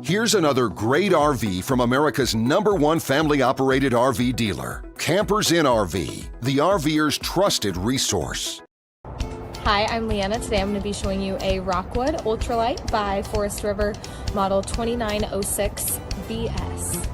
Here's another great RV from America's #1 family-operated RV dealer, Campers Inn RV, the RVer's trusted resource. Hi, I'm Leanna. Today I'm going to be showing you a Rockwood Ultra Lite by Forest River, model 2906BS.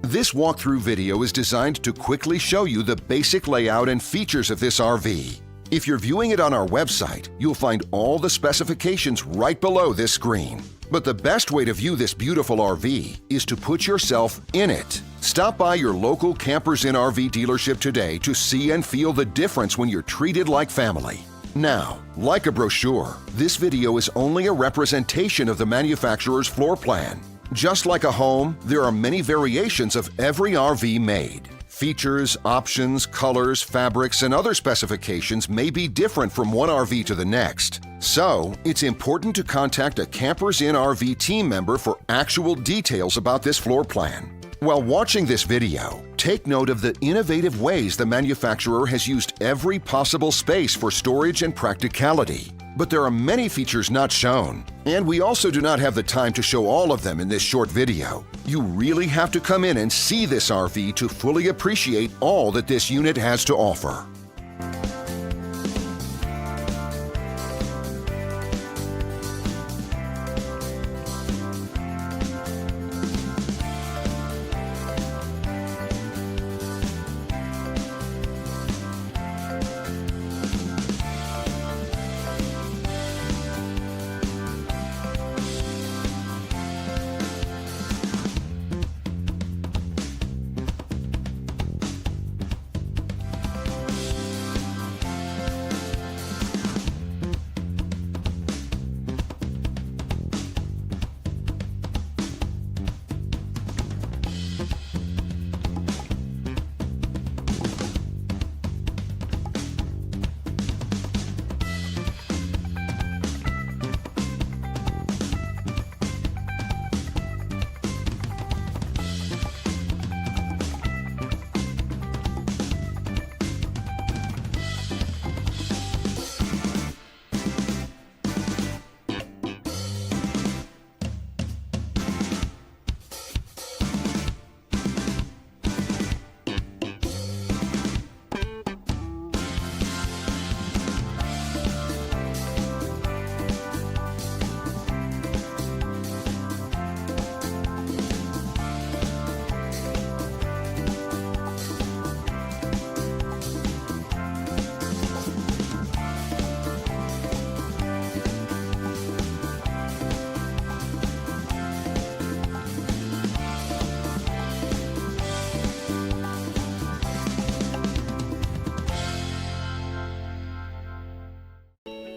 This walkthrough video is designed to quickly show you the basic layout and features of this RV. If you're viewing it on our website, you'll find all the specifications right below this screen. But the best way to view this beautiful RV is to put yourself in it. Stop by your local Campers Inn RV dealership today to see and feel the difference when you're treated like family. Now, like a brochure, this video is only a representation of the manufacturer's floor plan. Just like a home, there are many variations of every RV made. Features, options, colors, fabrics, and other specifications may be different from one RV to the next. So, it's important to contact a Campers Inn RV team member for actual details about this floor plan. While watching this video, take note of the innovative ways the manufacturer has used every possible space for storage and practicality. But there are many features not shown, and we also do not have the time to show all of them in this short video. You really have to come in and see this RV to fully appreciate all that this unit has to offer.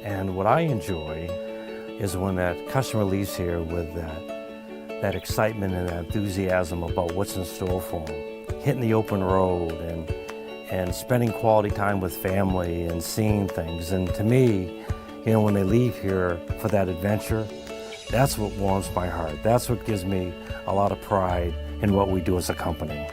And what I enjoy is when that customer leaves here with that excitement and that enthusiasm about what's in store for them. Hitting the open road and spending quality time with family and seeing things. And to me, you know, when they leave here for that adventure, that's what warms my heart. That's what gives me a lot of pride in what we do as a company.